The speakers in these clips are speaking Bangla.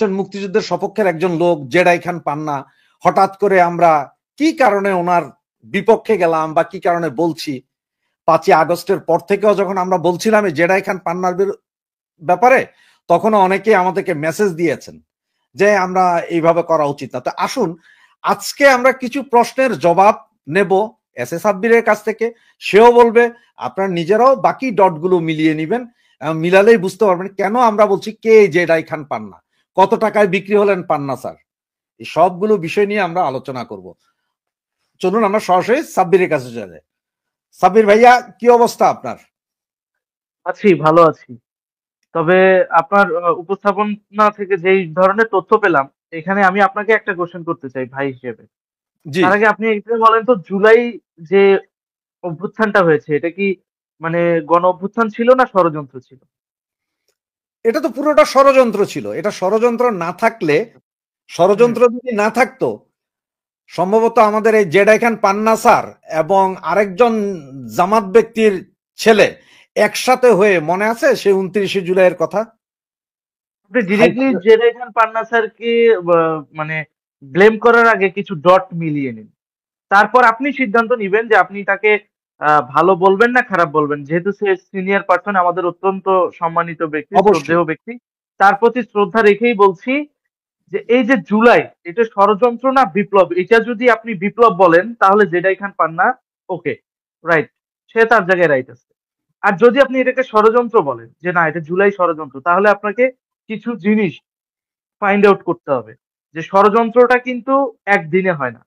হচ্ছেন মুক্তিযুদ্ধের সপক্ষের একজন লোক, জেডাই খান পান্না। হঠাৎ করে আমরা কি কারণে ওনার বিপক্ষে গেলাম বা কি কারণে বলছি, 5ই আগস্টের পর থেকেও যখন আমরা বলছিলাম এই জেডাই খান পান্নার ব্যাপারে, তখনও অনেকে আমাদেরকে মেসেজ দিয়েছেন যে আমরা এইভাবে করা উচিত না। তো আসুন আজকে আমরা কিছু প্রশ্নের জবাব নেব এস এ সাব্বিরের কাছ থেকে। সেও বলবে, আপনারা নিজেরাও বাকি ডটগুলো মিলিয়ে নিবেন, মিলালেই বুঝতে পারবেন কেন আমরা বলছি কে জেডাই খান পান্না, কত টাকায় বিক্রি হলেন পান্না স্যার। এই সবগুলো বিষয় নিয়ে আমরা আলোচনা করব। চলুন আমরা সরাসরি সাব্বিরের কাছে চলে যাই। সাব্বির ভাইয়া, কি অবস্থা আপনার? আছি, ভালো আছি। তবে আপনার উপস্থাপনা থেকে যেই ধরনের তথ্য পেলাম, এখানে আমি আপনাকে একটা কোশ্চেন করতে চাই ভাই হিসেবে। জি, তার আগে আপনি এটা বলেন তো, জুলাই যে অভ্যুত্থানটা হয়েছে, এটা কি মানে গণ অভ্যুত্থান ছিল না ষড়যন্ত্র ছিল? এটা তো পুরোটা ষড়যন্ত্র ছিল। এটা ষড়যন্ত্র না থাকলে, হুম। ষড়যন্ত্র যদি না থাকতো, সম্ভবত আমাদের এই জেডাই খান পান্না স্যার এবং আরেকজন জামাত ব্যক্তির ছেলে একসাথে হয়ে, মনে আছে সে 29শে জুলাইয়ের কথা? আপনি ডিরেক্টলি জেনারেল খান পান্না স্যারকে মানে ব্লেম করার আগে কিছু ডট মিলিয়ে নিন। তারপর আপনি সিদ্ধান্ত নিবেন যে আপনি তাকে ভালো বলবেন না খারাপ বলবেন। যেহেতু সে সিনিয়র পারসন, আমাদের অত্যন্ত সম্মানিত ব্যক্তি, অবশ্যই, শ্রদ্ধেয় ব্যক্তি। তার প্রতি শ্রদ্ধা রেখেই বলছি যে এই যে জুলাই, এটা ষড়যন্ত্র না বিপ্লব? এটা যদি আপনি বিপ্লব বলেন তাহলে জেডাই খান পান্না ওকে, রাইট, সে তার জায়গায় রাইট আছে। আর যদি আপনি এটাকে ষড়যন্ত্র বলেন যে না এটা জুলাই ষড়যন্ত্র, তাহলে আপনাকে কিছু জিনিস ফাইন্ড আউট করতে হবে যে ষড়যন্ত্রটা কিন্তু একদিনে হয় না,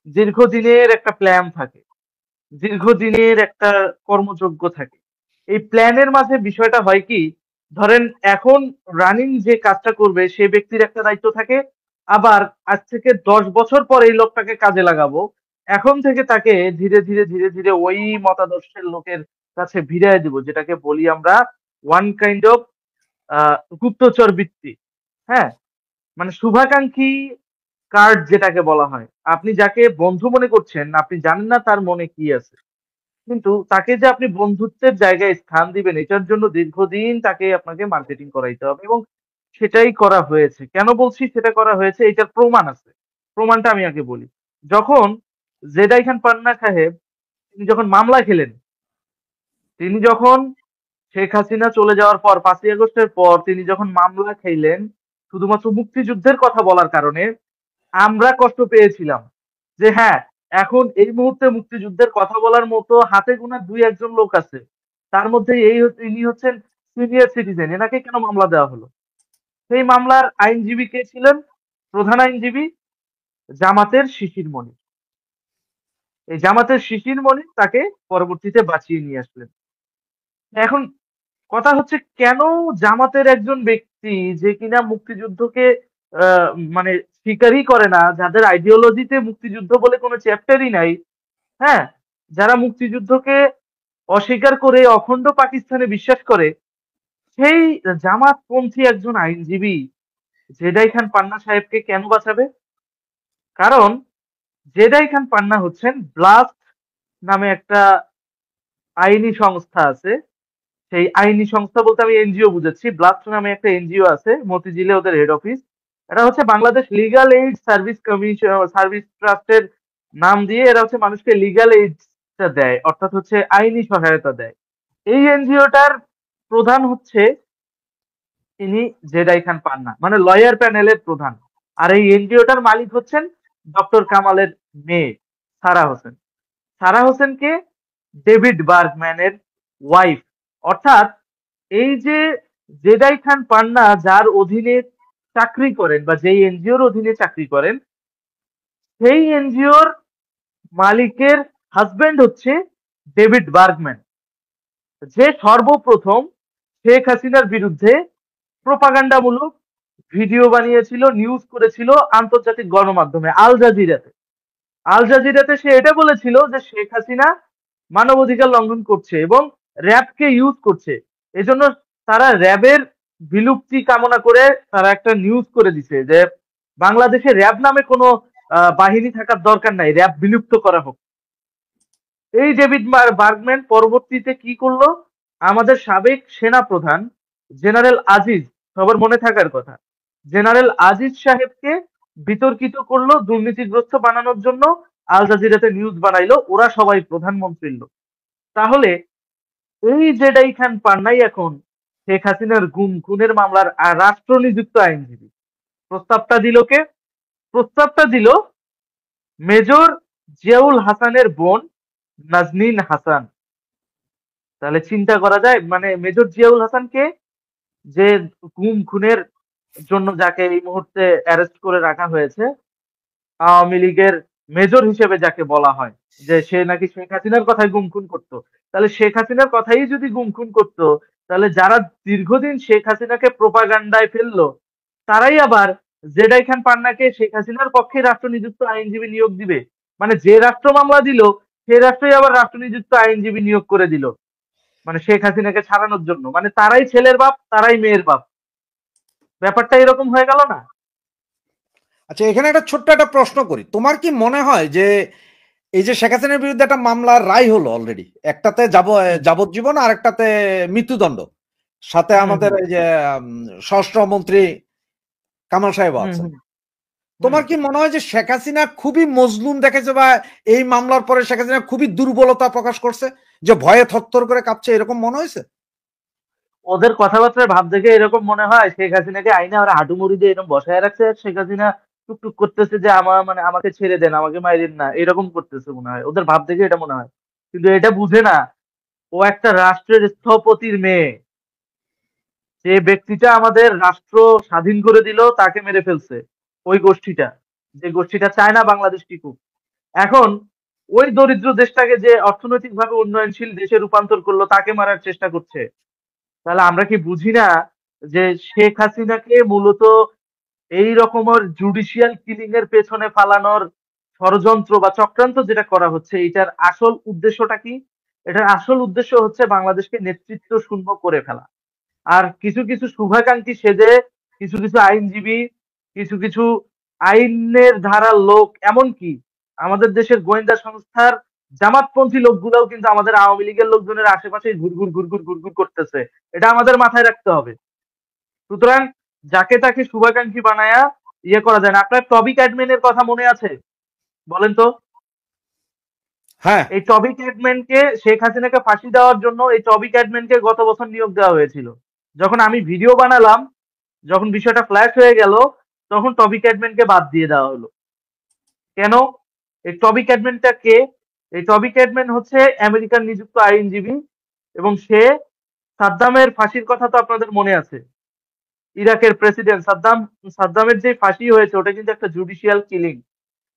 দীর্ঘদিনের একটা প্ল্যান থাকে, দীর্ঘদিনের একটা কর্মযজ্ঞ থাকে। এই প্ল্যানের মাঝে বিষয়টা হয় কি, ধরেন এখন রানিং যে কাজটা করবে সে ব্যক্তির একটা দায়িত্ব থাকে, আবার আজ থেকে 10 বছর পর এই লোকটাকে কাজে লাগাবো, এখন থেকে তাকে ধীরে ধীরে ধীরে ধীরে ওই মতাদর্শের লোকের কাছে ভিড়ায় দিব, যেটাকে বলি আমরা ওয়ান কাইন্ড অফ গুপ্তচর বৃত্তি। হ্যাঁ, মানে শুভাকাঙ্ক্ষী কার্ড যেটাকে বলা হয়। আপনি যাকে বন্ধু মনে করছেন, আপনি জানেন না তার মনে কি আছে, কিন্তু তাকে যে আপনি বন্ধুত্বের জায়গায় স্থান দিবেন, এটার জন্য দীর্ঘদিন তাকে আপনাকে মার্কেটিং করাইতে হবে, এবং সেটাই করা হয়েছে। কেন বলছি সেটা করা হয়েছে, এটার প্রমাণ আছে। প্রমাণটা আমি আগে বলি। যখন জেদাই খান পান্না সাহেব তিনি যখন মামলা খেলেন, তিনি যখন শেখ হাসিনা চলে যাওয়ার পর 5ই আগস্টের পর তিনি যখন মামলা খেলেন, শুধুমাত্র মুক্তিযুদ্ধের কথা বলার কারণে আমরা কষ্ট পেয়েছিলাম যে হ্যাঁ, এখন এই মুহূর্তে মুক্তিযুদ্ধের কথা বলার মতো হাতে গোনা 2-1 জন লোক আছে, তার মধ্যে ইনি হচ্ছেন সিনিয়র সিটিজেন, এনাকে কেন মামলা দেওয়া হলো? সেই মামলার আইনজীবী কে ছিলেন? প্রধান আইনজীবী জামাতের শিশির মনির। এই জামাতের শিশির মনির তাকে পরবর্তীতে বাঁচিয়ে নিয়ে আসলেন। এখন কথা হচ্ছে, কেন জামাতের একজন ব্যক্তি যে কিনা মুক্তিযুদ্ধকে মানে স্বীকারই করে না, যাদের আইডিওলজিতে মুক্তিযুদ্ধ বলে কোনো চ্যাপ্টারই নাই, হ্যাঁ, যারা মুক্তিযুদ্ধকে অস্বীকার করে অখণ্ড পাকিস্তানে বিশ্বাস করে, সেই জামাতপন্থী একজন আইনজীবী জেদাই খান পান্না সাহেবকে কেন বাঁচাবে? কারণ জেদাই খান পান্না হচ্ছেন ব্লাস্ট নামে একটা আইনি সংস্থা আছে। সেই আইনি সংস্থা বলতে আমি এনজিও বুঝাচ্ছি। ব্লাস্ট নামে একটা এনজিও আছে, মতিঝিলে ওদের হেড অফিস। এটা হচ্ছে Bangladesh legal aid service commission, service ট্রাস্টের নাম দিয়ে এরা হচ্ছে মানুষকে লিগাল এইডটা দেয়, অর্থাৎ হচ্ছে আইনি সহায়তা দেয়। এই এনজিওটার প্রধান হচ্ছে তিনি জেদাই খান পান্না, মানে লয়ার প্যানেলের প্রধান। আর এই এনজিওটার মালিক হচ্ছেন ডক্টর কামালের মেয়ে সারা হোসেন। সারা হোসেনকে ডেভিড বার্গম্যানের ওয়াইফ। অর্থাৎ এই যে জেদাই খান পান্না যার অধীনে চাকরি করেন বা যেই এনজিওর অধীনে চাকরি করেন, সেই এনজিওর মালিকের হাজবেন্ড হচ্ছে ডেভিড বার্গম্যান, যে সর্বপ্রথম শেখ হাসিনার বিরুদ্ধে প্রোপাগান্ডামূলক ভিডিও বানিয়েছিল, নিউজ করেছিল আন্তর্জাতিক গণমাধ্যমে আল জাজিরাতে। আল জাজিরাতে সে এটা বলেছিল যে শেখ হাসিনা মানবাধিকার লঙ্ঘন করছে এবং র্যাবকে ইউজ করছে। এজন্য তারা র্যাবের বিলুপ্তি কামনা করে তারা একটা নিউজ করে দিছে যে বাংলাদেশে র্যাব নামে কোনো বাহিনী থাকার দরকার নাই, র্যাব বিলুপ্ত করা হোক। এই ডেভিড বার্গম্যান পরবর্তীতে কি করলো, আমাদের সাবেক সেনা প্রধান জেনারেল আজিজ, সবার মনে থাকার কথা, জেনারেল আজিজ সাহেবকে বিতর্কিত করলো দুর্নীতিগ্রস্ত বানানোর জন্য, আল জাজিরাতে নিউজ বানাইলো, ওরা সবাই প্রধানমন্ত্রীর লোক। তাহলে এই জেডাই খান পান্নাই এখন শেখ হাসিনার গুম খুনের মামলার রাষ্ট্রনিযুক্ত আইনজীবী। প্রস্তাবটা দিল কে? প্রস্তাবটা দিল মেজর জিয়াউল হাসানের বোন নাজনীন হাসান। তাহলে চিন্তা করা যায়, মানে মেজর জিয়াউল হাসানকে, যে গুম খুনের জন্য যাকে এই মুহূর্তে অ্যারেস্ট করে রাখা হয়েছে, আওয়ামী লীগের মেজর হিসেবে যাকে বলা হয়, যে সে নাকি শেখ হাসিনার কথাই গুম খুন করতো। তাহলে শেখ হাসিনার কথাই যদি গুম খুন করতো, তাহলে যারা দীর্ঘদিন শেখ হাসিনাকে প্রোপাগান্ডায় ফেললো, তারাই আবার জেডাই খান পান্নাকে শেখ হাসিনার পক্ষে রাষ্ট্রনিযুক্ত আইনজীবী নিয়োগ দিবে। মানে যে রাষ্ট্র মামলা দিল, সে রাষ্ট্রই আবার রাষ্ট্রনিযুক্ত আইনজীবী নিয়োগ করে দিল, মানে শেখ হাসিনাকে ছাড়ানোর জন্য। মানে তারাই ছেলের বাপ, তারাই মেয়ের বাপ। ব্যাপারটা এরকম হয়ে গেল না? আচ্ছা, এখানে একটা ছোট্ট একটা প্রশ্ন করি। তোমার কি মনে হয় যে এই যে শেখ হাসিনার বিরুদ্ধে একটা মামলার রায় হলো অলরেডি, একটাতে হুম যাবজ্জীবন আর একটাতে মৃত্যুদণ্ড, সাথে হুম আমাদের হুম এই যে স্বরাষ্ট্রমন্ত্রী কামাল সাহেব হুম আছেন, হুম হুম। তোমার কি মনে হয় যে শেখ হাসিনা খুবই মজলুম দেখেছে, বা এই মামলার পরে শেখ হাসিনা খুবই দুর্বলতা প্রকাশ করছে, যে ভয়ে থরথর করে কাঁপছে, এরকম মনে হয়েছে? ওদের কথাবার্তার ভাব দেখে এরকম মনে হয় শেখ হাসিনাকে আইনে ওরা হাঁটু মুড়ি দিয়ে এরকম বসায় রাখছে, আর শেখ হাসিনা টুকটুক করতেছে যে আমার, মানে আমাকে ছেড়ে দেন, আমাকে মাইরেন না, এরকম করতেছে মনে হয়। ওদের ভাব দেখে এটা মনে হয়, কিন্তু এটা বুঝে না ও একটা রাষ্ট্রের স্থপতির মেয়ে। যে ব্যক্তিটা আমাদের রাষ্ট্র স্বাধীন করে দিল, তাকে মেরে ফেলছে ওই গোষ্ঠীটা, যে গোষ্ঠীটা চায় না বাংলাদেশ টিকুক। এখন ওই দরিদ্র দেশটাকে যে অর্থনৈতিকভাবে উন্নয়নশীল দেশে রূপান্তর করলো, তাকে মারার চেষ্টা করছে। তাহলে আমরা কি বুঝি না যে শেখ হাসিনাকে মূলত এই রকমের জুডিশিয়াল কিলিং এর পেছনে ফালানোর ষড়যন্ত্র বা চক্রান্ত যেটা করা হচ্ছে, এটার আসল উদ্দেশ্যটা কি? এটার আসল উদ্দেশ্য হচ্ছে বাংলাদেশকে নেতৃত্ব শূন্য করে ফেলা। আর কিছু কিছু শুভাকাঙ্ক্ষী সেজে, কিছু কিছু আইনজীবী, কিছু কিছু আইনের ধারার লোক, এমনকি আমাদের দেশের গোয়েন্দা সংস্থার জামাতপন্থী লোকগুলোও কিন্তু আমাদের আওয়ামী লীগের লোকজনের আশেপাশে ঘুরঘুর ঘুরঘুর ঘুরঘুর করতেছে। এটা আমাদের মাথায় রাখতে হবে। সুতরাং যাকে তাকে শুভাকাঙ্ক্ষী বানায়া ইয়ে করা যায় না। আপনার টবি ক্যাডম্যানের কথা মনে আছে? বলেন তো। হ্যাঁ। এই টবি ক্যাডম্যানকে, শেখ হাসিনাকে ফাঁসি দেওয়ার জন্য এই টবি ক্যাডম্যানকে গত বছর নিয়োগ দেওয়া হয়েছিল। যখন আমি ভিডিও বানালাম, যখন বিষয়টা ফ্ল্যাশ হয়ে গেল, তখন টবি ক্যাডম্যানকে বাদ দিয়ে দেওয়া হলো। কেন? এই টবি ক্যাডম্যানটা কে? এই টবি ক্যাডম্যান হচ্ছে আমেরিকান নিযুক্ত আইনজীবী, এবং সে সাদ্দামের ফাঁসির কথা তো আপনাদের মনে আছে। ইরাকের প্রেসিডেন্ট সাদ্দামের যে ফাঁসি হয়েছে, ওটা কিন্তু একটা জুডিশিয়াল কিলিং।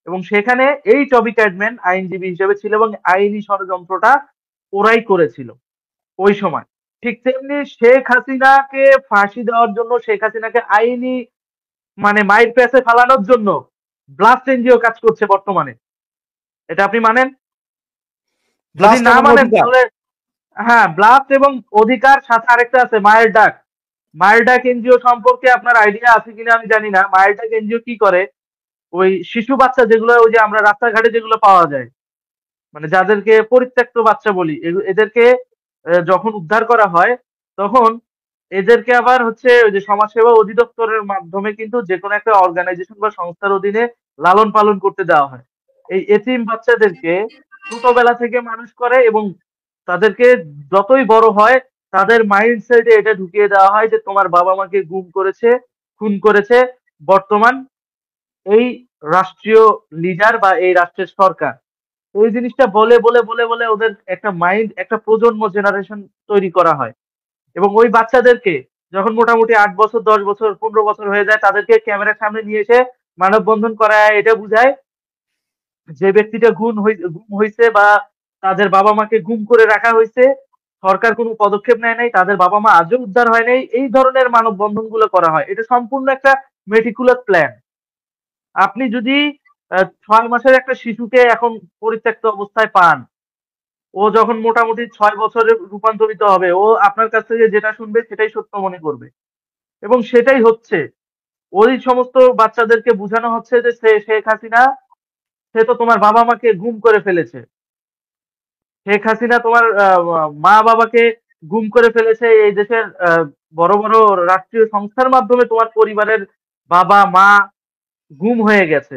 এবং সেখানে এই টবি ক্যাডম্যান আইনজীবী হিসেবে ছিল, এবং আইনি ষড়যন্ত্রটা ওরাই করেছিল ওই সময়। ঠিক তেমনি শেখ হাসিনাকে ফাঁসি দেওয়ার জন্য, শেখ হাসিনাকে আইনি মানে মাইর প্যাচে ফালানোর জন্য ব্লাস্ট এনজিও কাজ করছে বর্তমানে। এটা আপনি মানেন? যদি ব্লাস্ট না এবং মানেন অধিকার। তাহলে, হ্যাঁ, ব্লাস্ট এবং অধিকার, সাথে আরেকটা আছে মায়ের ডাক। মায়ের ডাক এনজিও সম্পর্কে আপনার আইডিয়া আছে কিনা আমি জানি না। মায়ের ডাক এনজিও কি করে? ওই শিশু বাচ্চা যেগুলো, ওই যে আমরা রাস্তাঘাটে যেগুলো পাওয়া যায়, মানে যাদেরকে পরিত্যক্ত বাচ্চা বলি, এদেরকে যখন উদ্ধার করা হয়, তখন এদেরকে আবার হচ্ছে ওই যে সমাজসেবা অধিদপ্তরের মাধ্যমে কিন্তু যে কোনো একটা অর্গানাইজেশন বা সংস্থার অধীনে লালন পালন করতে দেওয়া হয়। এই এতিম বাচ্চাদেরকে ছোটবেলা থেকে মানুষ করে, এবং তাদেরকে যতই বড় হয়, তাদের মাইন্ডসেটে এটা ঢুকিয়ে দেওয়া হয় যে তোমার বাবা মাকে গুম করেছে, খুন করেছে বর্তমান এই রাষ্ট্রীয় লিডার বা এই রাষ্ট্রের সরকার। ওই জিনিসটা বলে বলে বলে বলে ওদের একটা মাইন্ড, একটা প্রজন্ম, জেনারেশন তৈরি করা হয়। এবং ওই বাচ্চাদেরকে যখন মোটামুটি 8 বছর, 10 বছর, 15 বছর হয়ে যায়, তাদেরকে ক্যামেরার সামনে নিয়ে এসে মানববন্ধন করায় এটা বুঝায় যে ব্যক্তিটা গুম হয়েছে বা তাদের বাবা মাকে গুম করে রাখা হয়েছে, সরকার কোনো পদক্ষেপ নেয় নাই, তাদের বাবা মা আজও উদ্ধার হয় নাই, এই ধরনের মানববন্ধন গুলো করা হয়। এটা সম্পূর্ণ একটা মেটিকুলাস প্ল্যান। আপনি যদি 6 মাসের একটা শিশুকে এখন পরিত্যক্ত অবস্থায় পান, ও যখন মোটামুটি 6 বছরে রূপান্তরিত হবে, ও আপনার কাছ থেকে যেটা শুনবে সেটাই সত্য মনে করবে, এবং সেটাই হচ্ছে। ওই সমস্ত বাচ্চাদেরকে বোঝানো হচ্ছে যে শেখ হাসিনা, সে তো তোমার বাবা মাকে গুম করে ফেলেছে। শেখ হাসিনা তোমার মা বাবাকে গুম করে ফেলেছে। এই দেশের বড় বড় রাষ্ট্রীয় সংস্থার মাধ্যমে তোমার পরিবারের বাবা মা গুম হয়ে গেছে,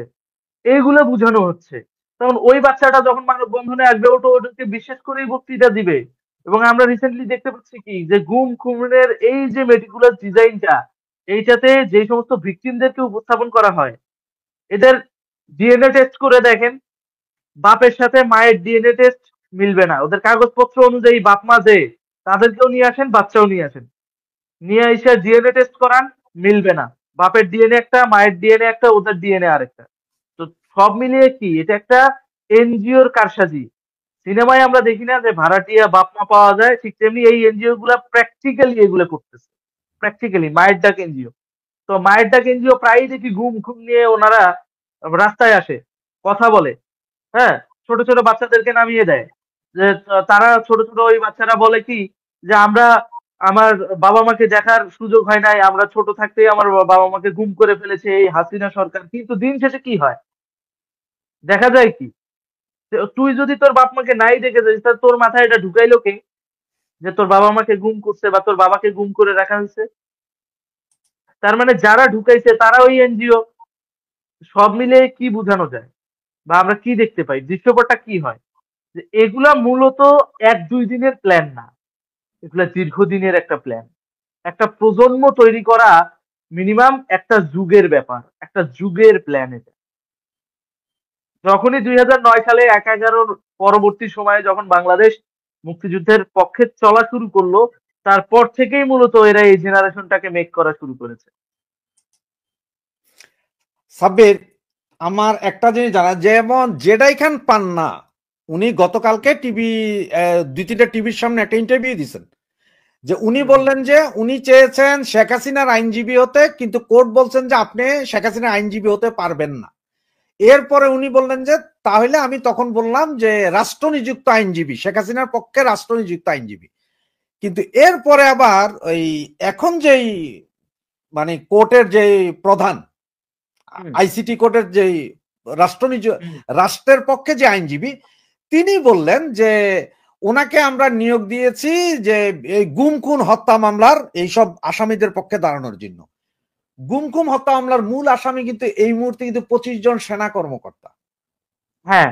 এইগুলো বুঝানো হচ্ছে। তখন ওই বাচ্চাটা যখন মানববন্ধনে আসবে ও তো ওদেরকে বিশ্বাস করেই বক্তৃতা দিবে। এবং আমরা রিসেন্টলি দেখতে পাচ্ছি কি যে গুম খুনের এই যে মেটিকুলাস ডিজাইনটা, এইটাতে যে সমস্ত ভিকটিমদেরকে উপস্থাপন করা হয়, এদের ডিএনএ টেস্ট করে দেখেন, বাপের সাথে মায়ের ডিএনএ টেস্ট মিলবে না। ওদের কাগজপত্র অনুযায়ী বাপ মা যে, তাদেরকেও নিয়ে আসেন, বাচ্চাও নিয়ে আসেন, নিয়ে এসে ডিএনএ টেস্ট করান, মিলবে না। বাপের ডিএনএ একটা, মায়ের ডিএনএ একটা, ওদের ডিএনএ আরেকটা। তো সব মিলিয়ে কি এটা একটা এনজিওর কারসাজি। সিনেমায় আমরা দেখি না যে ভাড়াটিয়া বাপ মা পাওয়া যায়, ঠিক তেমনি এই এনজিও গুলা প্র্যাকটিক্যালি এগুলো করতেছে। প্র্যাকটিক্যালি মায়ের ডাক এনজিও। তো মায়ের ডাক এনজিও প্রায়ই দেখি গুম খুম নিয়ে ওনারা রাস্তায় আসে, কথা বলে। হ্যাঁ, ছোট ছোট বাচ্চাদেরকে নামিয়ে দেয়। যে তারা ছোট ছোট ওই বাচ্চারা বলে কি যে আমরা, আমার বাবা মাকে দেখার সুযোগ হয় নাই, আমরা ছোট থাকতেই আমার বাবা মাকে গুম করে ফেলেছে এই হাসিনা সরকার। কিন্তু দিন শেষে কি হয়, দেখা যায় কি, যে তুই যদি তোর বাপ মাকে নাই দেখে যাস, তাহলে তোর মাথায় এটা ঢুকাইলো কে যে তোর বাবা মাকে গুম করছে বা তোর বাবাকে গুম করে রাখা হয়েছে? তার মানে যারা ঢুকাইছে তারা ওই এনজিও। সব মিলে কি বোঝানো যায় বা আমরা কি দেখতে পাই, দৃশ্যপটটা কি হয়, যে এগুলা মূলত 1-2 দিনের প্ল্যান না, এগুলা দীর্ঘদিনের একটা প্ল্যান। একটা প্রজন্ম তৈরি করা মিনিমাম একটা যুগের ব্যাপার, একটা যুগের প্ল্যান এটা। যখনই 2009 সালে 1/11 পরবর্তী সময়ে যখন বাংলাদেশ মুক্তিযুদ্ধের পক্ষে চলা শুরু করলো, তারপর থেকেই মূলত এরা এই জেনারেশনটাকে মেক করা শুরু করেছে। সাব্বির, আমার একটা জিনিস জানা, যেমন জেডাই খান পান্না, উনি গতকালকে টিভি, 2-3টা টিভির সামনে একটা ইন্টারভিউ দিয়েছেন, যে উনি হুম, বললেন যে উনি চেয়েছেন শেখ হাসিনার আইনজীবী হতে, কিন্তু কোর্ট বলছেন যে আপনি শেখ হাসিনার আইনজীবী হতে পারবেন না। এরপরে উনি বললেন যে তাহলে আমি তখন বললাম যে রাষ্ট্র নিযুক্ত আইনজীবী, শেখ হাসিনার পক্ষে রাষ্ট্র নিযুক্ত আইনজীবী। কিন্তু এরপরে আবার ওই এখন যেই মানে কোর্টের যে প্রধান, হুম, আইসিটি কোর্টের যে রাষ্ট্র হুম। রাষ্ট্রের পক্ষে যে আইনজীবী, তিনি বললেন যে ওনাকে আমরা নিয়োগ দিয়েছি যে এই গুম খুন হত্যা মামলার এইসব আসামিদের পক্ষে দাঁড়ানোর জন্য। গুম খুন হত্যা মামলার মূল আসামি কিন্তু এই মুহূর্তে কিন্তু 25 জন সেনা কর্মকর্তা, হ্যাঁ,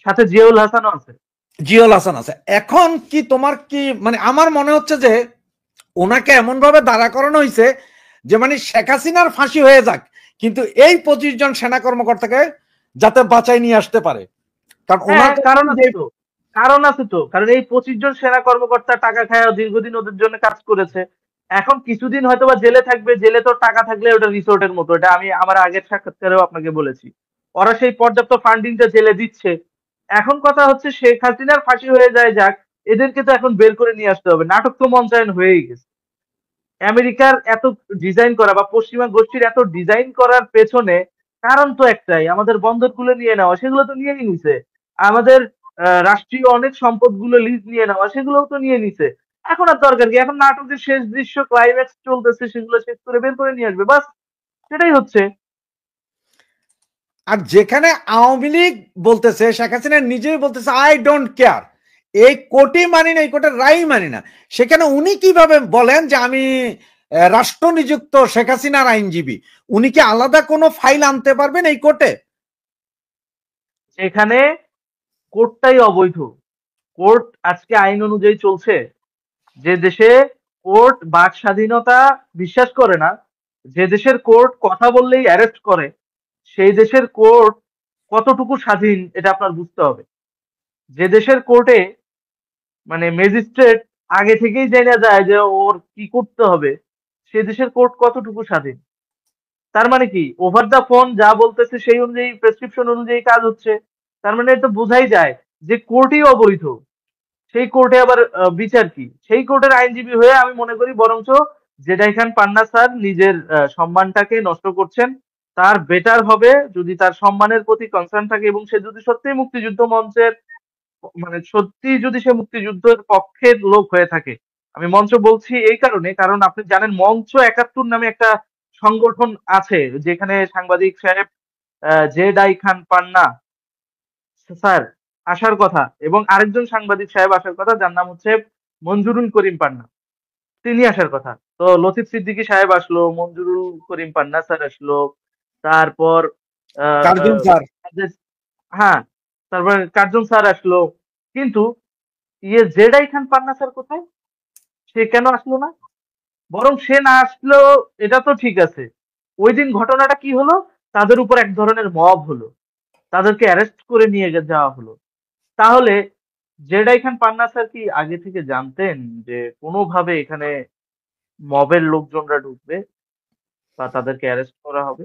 সাথে জিয়াউল হাসানও আছে। জিয়ল হাসান আছে। এখন কি তোমার কি মানে, আমার মনে হচ্ছে যে ওনাকে এমন ভাবে দাঁড়া করানো হয়েছে যে মানে শেখ হাসিনার ফাঁসি হয়ে যাক, কিন্তু এই 25 জন সেনা কর্মকর্তাকে যাতে বাঁচাই নিয়ে আসতে পারে। কারণ হ্যাঁ, ওনার কারণ যে, আছে তো, কারণ আছে তো, কারণ এই 25 জন সেনা কর্মকর্তা টাকা খায় দীর্ঘদিন ওদের জন্য কাজ করেছে। এখন কিছুদিন হয়তো বা জেলে থাকবে, জেলে তো টাকা থাকলে ওটা রিসোর্টের মতো, এটা আমি আমার আগের সাক্ষাৎকারেও আপনাকে বলেছি। ওরা সেই পর্যাপ্ত ফান্ডিংটা জেলে দিচ্ছে। এখন কথা হচ্ছে শেখ হাসিনার ফাঁসি হয়ে যায় যাক, এদেরকে তো এখন বের করে নিয়ে আসতে হবে। নাটক তো মঞ্চায়ন হয়েই গেছে। আমেরিকার এত ডিজাইন করা বা পশ্চিমা গোষ্ঠীর এত ডিজাইন করার পেছনে কারণ তো একটাই, আমাদের বন্দরগুলো নিয়ে নেওয়া, সেগুলো তো নিয়েই নিছে। আমাদের রাষ্ট্রীয় অনেক সম্পদগুলো লিজ নিয়ে নেওয়া, সেগুলোও তো নিয়ে নিছে। এখন আর দরকার কি, এখন নাটকের শেষ দৃশ্য ক্লাইম্যাক্স চলতেছে, সেগুলো শেষ করে বের করে নিয়ে আসবে, বাস, সেটাই হচ্ছে। আর যেখানে আওয়ামী লীগ বলতেছে, শেখ হাসিনা নিজেই বলতেছে আই ডোন্ট কেয়ার, এই কোর্টই মানি না, এই কোর্টের রায় মানি না, সেখানে উনি কিভাবে বলেন যে আমি রাষ্ট্র নিযুক্ত শেখ হাসিনার আইনজীবী? উনি কি আলাদা কোনো ফাইল আনতে পারবেন এই কোর্টে? এখানে কোর্টটাই অবৈধ। কোর্ট আজকে আইন অনুযায়ী চলছে। যে দেশে কোর্ট বাক স্বাধীনতা বিশ্বাস করে না, যে দেশের কোর্ট কথা বললেই অ্যারেস্ট করে, সেই দেশের কোর্ট কতটুকু স্বাধীন এটা আপনার বুঝতে হবে। যে দেশের কোর্টে মানে ম্যাজিস্ট্রেট আগে থেকেই জেনে যায় যে ওর কি করতে হবে, সে দেশের কোর্ট কতটুকু স্বাধীন? তার মানে কি, ওভার দা ফোন যা বলতেছে সেই অনুযায়ী, প্রেসক্রিপশন অনুযায়ী কাজ হচ্ছে। তার মানে এটা বোঝাই যায় যে কোর্টই অবৈধ। সেই কোর্টে আবার বিচার কি? সেই কোর্টের আইনজীবী হয়ে আমি মনে করি বরঞ্চ জেডাই খান পান্না স্যার নিজের সম্মানটাকে নষ্ট করছেন। তার বেটার হবে যদি তার সম্মানের প্রতি কনসার্ন থাকে এবং সে যদি সত্যিই মুক্তিযুদ্ধ মঞ্চের মানে সত্যি যদি সে মুক্তিযুদ্ধের পক্ষের লোক হয়ে থাকে। আমি মঞ্চ বলছি এই কারণে, কারণ আপনি জানেন মঞ্চ ৭১ নামে একটা সংগঠন আছে, যেখানে সাংবাদিক সাহেব জেডাই খান পান্না স্যার আসার কথা এবং আরেকজন সাংবাদিক সাহেব আসার কথা, যার নাম হচ্ছে মঞ্জুরুল করিম পান্না, তিনি আসার কথা। তো লতিফ সিদ্দিকী সাহেব আসলো, মঞ্জুরুল করিম পান্না স্যার আসলো, তারপর কার্জন আহ, স্যার। হ্যাঁ, তারপর কার্জন স্যার আসলো, কিন্তু জেডাই খান পান্না স্যার কোথায়? সে কেন আসলো না? বরং সে না আসলেও এটা তো ঠিক আছে, ওই দিন ঘটনাটা কি হলো, তাদের উপর এক ধরনের মব হলো, তাদেরকে অ্যারেস্ট করে নিয়ে যাওয়া হলো। তাহলে জেডাই খান পান্না স্যার কি আগে থেকে জানতেন যে কোনোভাবে এখানে মবের লোকজনরা ঢুকবে বা তাদেরকে অ্যারেস্ট করা হবে?